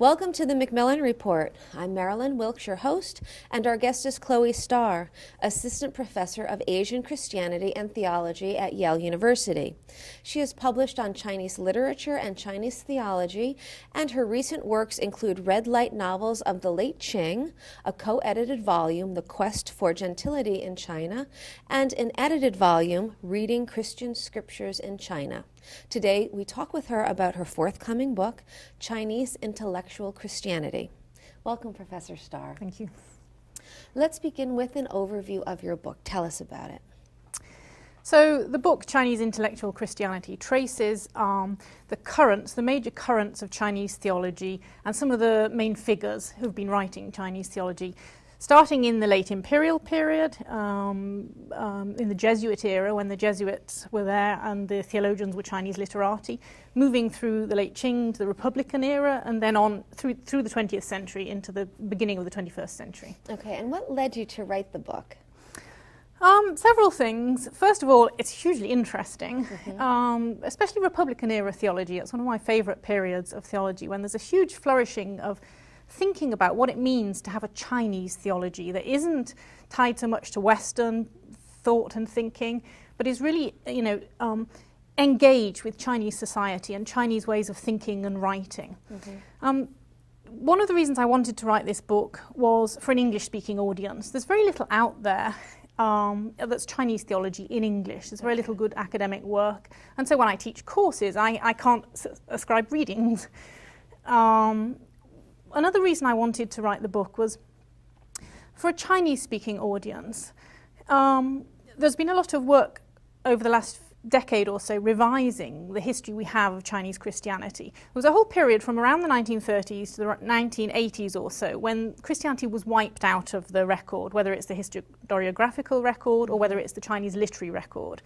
Welcome to the MacMillan Report. I'm Marilyn Wilkes, your host, and our guest is Professor Starr, Assistant Professor of Asian Christianity and Theology at Yale University. She has published on Chinese literature and Chinese theology, and her recent works include red light novels of the late Qing, a co-edited volume, The Quest for Gentility in China, and an edited volume, Reading Christian Scriptures in China. Today, we talk with her about her forthcoming book, Chinese Intellectual Christianity. Welcome, Professor Starr. Thank you. Let's begin with an overview of your book. Tell us about it. So the book, Chinese Intellectual Christianity, traces the major currents of Chinese theology and some of the main figures who've been writing Chinese theology, starting in the late imperial period, in the Jesuit era when the Jesuits were there and the theologians were Chinese literati, moving through the late Qing to the Republican era, and then on through the 20th century into the beginning of the 21st century. Okay, and what led you to write the book? Several things. First of all, it's hugely interesting, especially Republican era theology. It's one of my favourite periods of theology when there's a huge flourishing of thinking about what it means to have a Chinese theology that isn't tied so much to Western thought and thinking, but is really, engaged with Chinese society and Chinese ways of thinking and writing. One of the reasons I wanted to write this book was for an English-speaking audience. There's very little out there that's Chinese theology in English. There's very little good academic work. And so when I teach courses, I can't ascribe readings. Another reason I wanted to write the book was for a Chinese-speaking audience. There's been a lot of work over the last decade or so revising the history we have of Chinese Christianity. There was a whole period from around the 1930s to the 1980s or so when Christianity was wiped out of the record, whether it's the historiographical record or whether it's the Chinese literary record.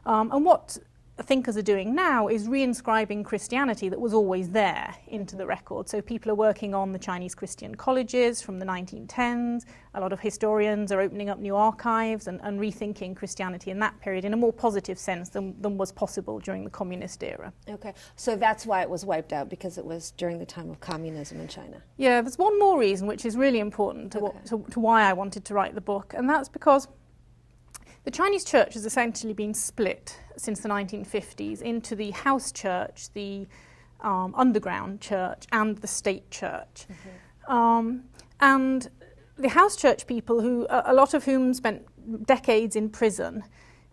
And what thinkers are doing now is reinscribing Christianity that was always there into the record. So people are working on the Chinese Christian colleges from the 1910s. A lot of historians are opening up new archives and rethinking Christianity in that period in a more positive sense than was possible during the communist era. Okay, so that's why it was wiped out, because it was during the time of communism in China. Yeah, there's one more reason which is really important to why I wanted to write the book, and that's because the Chinese church has essentially been split since the 1950s into the house church, the underground church, and the state church. And the house church people, who a lot of whom spent decades in prison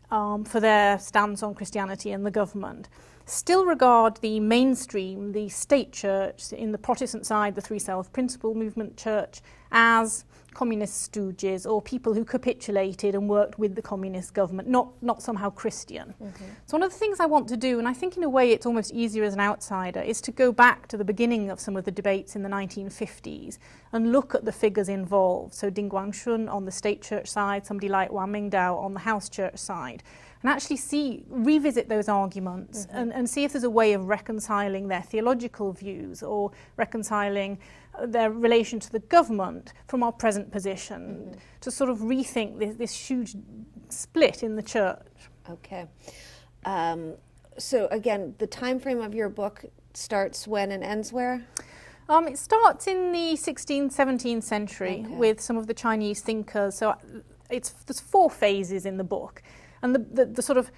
for their stance on Christianity and the government, still regard the mainstream, the state church, in the Protestant side, the Three Self-Principle movement church, as communist stooges or people who capitulated and worked with the communist government, not somehow Christian. So one of the things I want to do, and I think in a way it's almost easier as an outsider, is to go back to the beginning of some of the debates in the 1950s and look at the figures involved. So Ding Guangshun on the state church side, somebody like Wang Mingdao on the house church side, and actually revisit those arguments and see if there's a way of reconciling their theological views or reconciling their relation to the government from our present position, to sort of rethink this huge split in the church. Okay. So again, the time frame of your book starts when and ends where? It starts in the 16th, 17th century with some of the Chinese thinkers. So there's 4 phases in the book. And the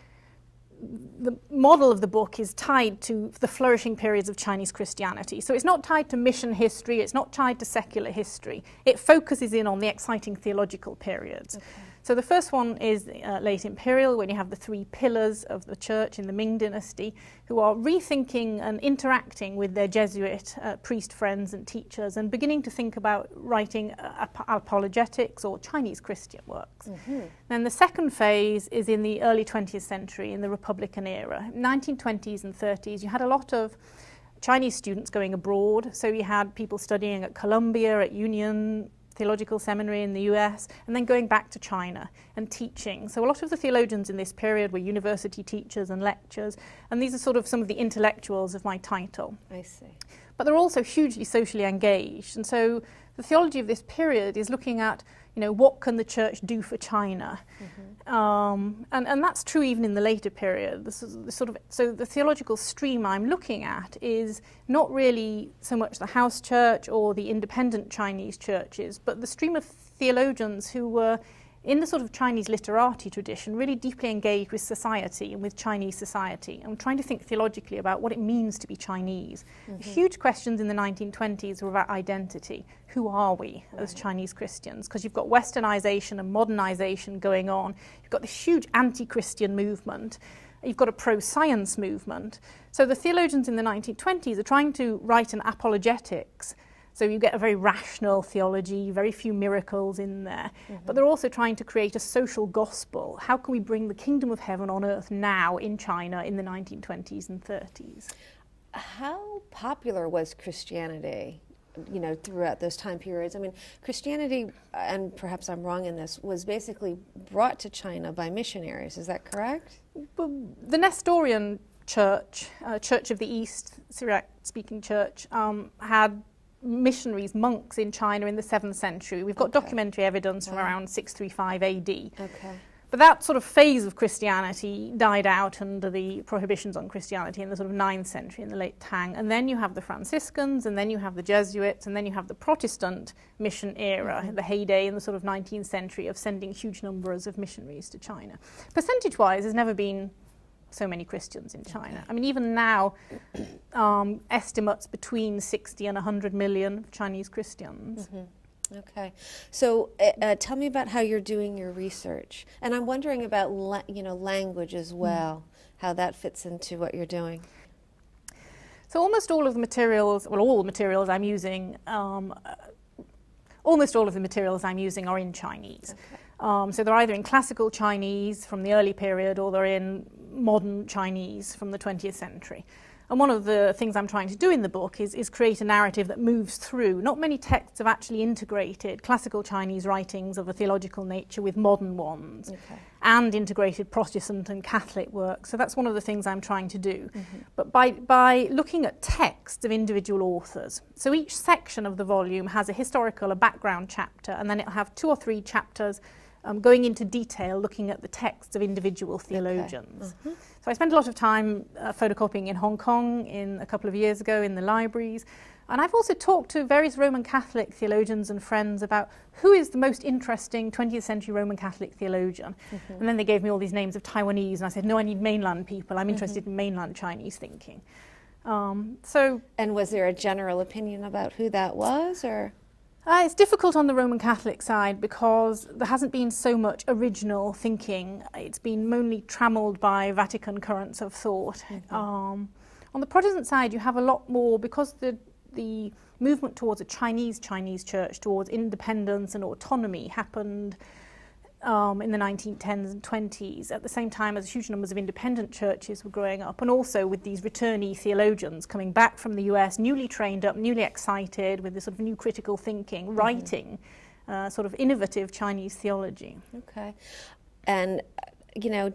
model of the book is tied to the flourishing periods of Chinese Christianity. So it's not tied to mission history, it's not tied to secular history. It focuses in on the exciting theological periods. So the first one is late imperial, when you have the 3 pillars of the church in the Ming dynasty, who are rethinking and interacting with their Jesuit priest friends and teachers and beginning to think about writing apologetics or Chinese Christian works. Then the second phase is in the early 20th century, in the Republican era. 1920s and 30s, you had a lot of Chinese students going abroad. So you had people studying at Columbia, at Union Theological Seminary in the US, and then going back to China and teaching. So a lot of the theologians in this period were university teachers and lecturers, and these are sort of some of the intellectuals of my title. I see. But they're also hugely socially engaged, and so the theology of this period is looking at what can the church do for China? And that's true even in the later period. So the theological stream I'm looking at is not really so much the house church or the independent Chinese churches, but the stream of theologians who were in the sort of Chinese literati tradition, really deeply engaged with society and with Chinese society, and trying to think theologically about what it means to be Chinese. The huge questions in the 1920s were about identity. Who are we as Chinese Christians? Because you've got westernization and modernization going on. You've got this huge anti-Christian movement. You've got a pro-science movement. So the theologians in the 1920s are trying to write an apologetics. So you get a very rational theology, very few miracles in there. But they're also trying to create a social gospel. How can we bring the kingdom of heaven on earth now in China in the 1920s and 30s? How popular was Christianity, throughout those time periods? I mean, Christianity, and perhaps I'm wrong in this, was basically brought to China by missionaries. Is that correct? The Nestorian Church, Church of the East, Syriac-speaking church, had missionaries, monks in China in the 7th century. We've got documentary evidence from around 635 AD. But that sort of phase of Christianity died out under the prohibitions on Christianity in the sort of 9th century, in the late Tang. And then you have the Franciscans, and then you have the Jesuits, and then you have the Protestant mission era, the heyday in the sort of 19th century of sending huge numbers of missionaries to China. Percentage-wise, there's never been so many Christians in China. I mean, even now, estimates between 60 and 100 million Chinese Christians. Okay. So tell me about how you're doing your research. And I'm wondering about, language as well, how that fits into what you're doing. So almost all of the materials, all the materials I'm using, are in Chinese. So they're either in classical Chinese from the early period, or they're in modern Chinese from the 20th century. And one of the things I'm trying to do in the book is create a narrative that moves through. Not many texts have actually integrated classical Chinese writings of a theological nature with modern ones, and integrated Protestant and Catholic work. So that's one of the things I'm trying to do. But by looking at texts of individual authors. So each section of the volume has a historical, a background chapter, and then it'll have 2 or 3 chapters going into detail, looking at the texts of individual theologians. So I spent a lot of time photocopying in Hong Kong a couple of years ago in the libraries. And I've also talked to various Roman Catholic theologians and friends about who is the most interesting 20th century Roman Catholic theologian. And then they gave me all these names of Taiwanese, and I said, no, I need mainland people. I'm interested in mainland Chinese thinking. And was there a general opinion about who that was, or? It's difficult on the Roman Catholic side because there hasn't been so much original thinking. It's been mainly trammelled by Vatican currents of thought. On the Protestant side, you have a lot more, because the movement towards a Chinese church, towards independence and autonomy, happened in the 1910s and 20s, at the same time as huge numbers of independent churches were growing up, and also with these returnee theologians coming back from the US, newly trained up, newly excited, with this sort of new critical thinking, writing sort of innovative Chinese theology. Okay. And,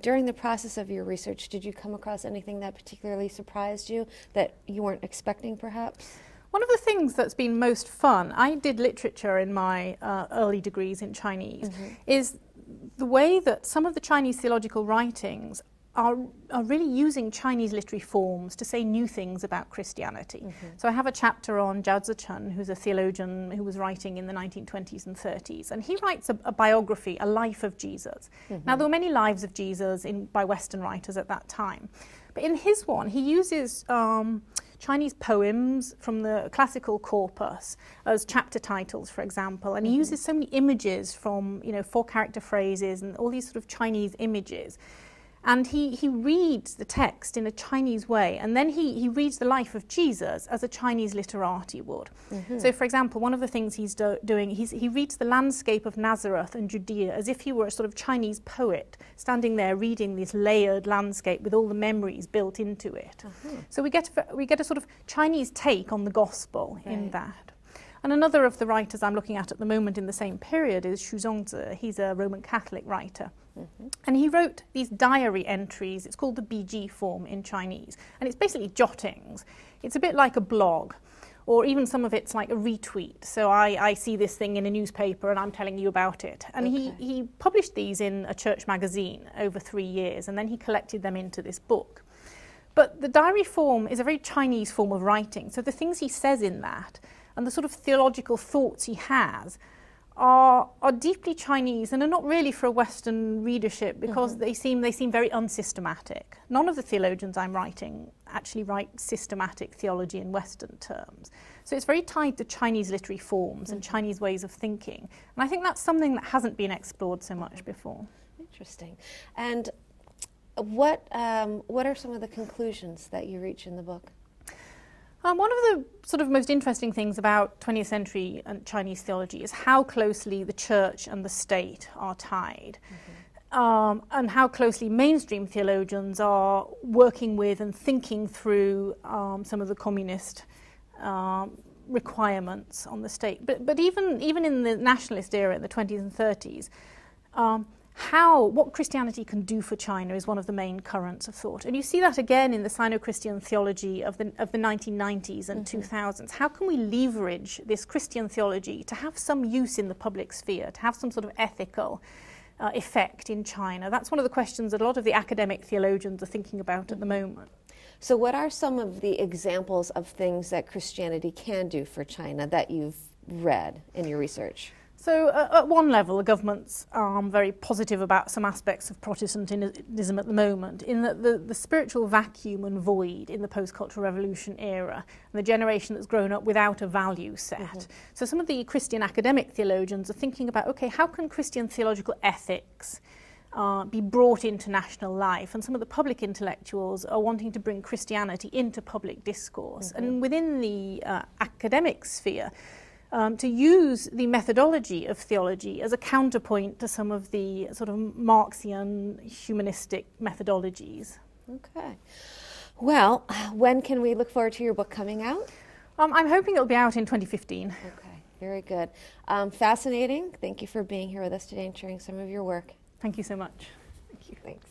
during the process of your research, did you come across anything that particularly surprised you, that you weren't expecting, perhaps? One of the things that's been most fun, I did literature in my early degrees in Chinese, is the way that some of the Chinese theological writings are really using Chinese literary forms to say new things about Christianity. So I have a chapter on Zhao Zicheng, who's a theologian who was writing in the 1920s and 30s, and he writes a biography, a life of Jesus. Now, there were many lives of Jesus by Western writers at that time, but in his one, he uses Chinese poems from the classical corpus as chapter titles, for example, and he uses so many images from, 4-character phrases and all these sort of Chinese images. And he reads the text in a Chinese way, and then he reads the life of Jesus as a Chinese literati would. So, for example, one of the things he's doing, he reads the landscape of Nazareth and Judea as if he were a sort of Chinese poet standing there reading this layered landscape with all the memories built into it. So we get a sort of Chinese take on the gospel in that. And another of the writers I'm looking at the moment in the same period is Xu Zongzi. He's a Roman Catholic writer. And he wrote these diary entries. It's called the BG form in Chinese. And it's basically jottings. It's a bit like a blog. or even some of it's like a retweet. So I see this thing in a newspaper and I'm telling you about it. And he published these in a church magazine over 3 years, and then he collected them into this book. But the diary form is a very Chinese form of writing. So the things he says in that and the sort of theological thoughts he has are deeply Chinese and are not really for a Western readership, because they seem very unsystematic. None of the theologians I'm writing actually write systematic theology in Western terms. So it's very tied to Chinese literary forms and Chinese ways of thinking. And I think that's something that hasn't been explored so much before. Interesting. And what are some of the conclusions that you reach in the book? One of the sort of most interesting things about 20th century and Chinese theology is how closely the church and the state are tied, and how closely mainstream theologians are working with and thinking through some of the communist requirements on the state. But even in the nationalist era in the 20s and 30s, what Christianity can do for China is one of the main currents of thought. And you see that again in the Sino-Christian theology of the 1990s and 2000s. How can we leverage this Christian theology to have some use in the public sphere, to have some sort of ethical effect in China? That's one of the questions that a lot of the academic theologians are thinking about at the moment. So what are some of the examples of things that Christianity can do for China that you've read in your research? So at one level, the government's very positive about some aspects of Protestantism at the moment, in that the spiritual vacuum and void in the post-cultural revolution era, and the generation that's grown up without a value set. So some of the Christian academic theologians are thinking about, okay, how can Christian theological ethics be brought into national life? And some of the public intellectuals are wanting to bring Christianity into public discourse. And within the academic sphere, to use the methodology of theology as a counterpoint to some of the sort of Marxian humanistic methodologies. Okay. Well, when can we look forward to your book coming out? I'm hoping it'll be out in 2015. Okay, very good. Fascinating. Thank you for being here with us today and sharing some of your work. Thank you so much. Thank you. Thanks.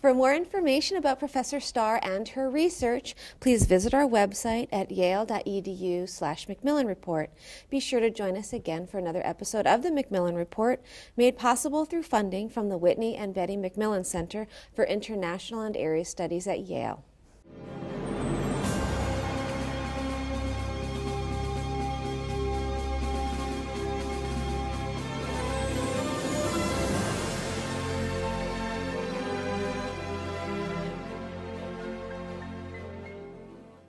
For more information about Professor Starr and her research, please visit our website at yale.edu/MacMillan Report. Be sure to join us again for another episode of the MacMillan Report, made possible through funding from the Whitney and Betty MacMillan Center for International and Area Studies at Yale.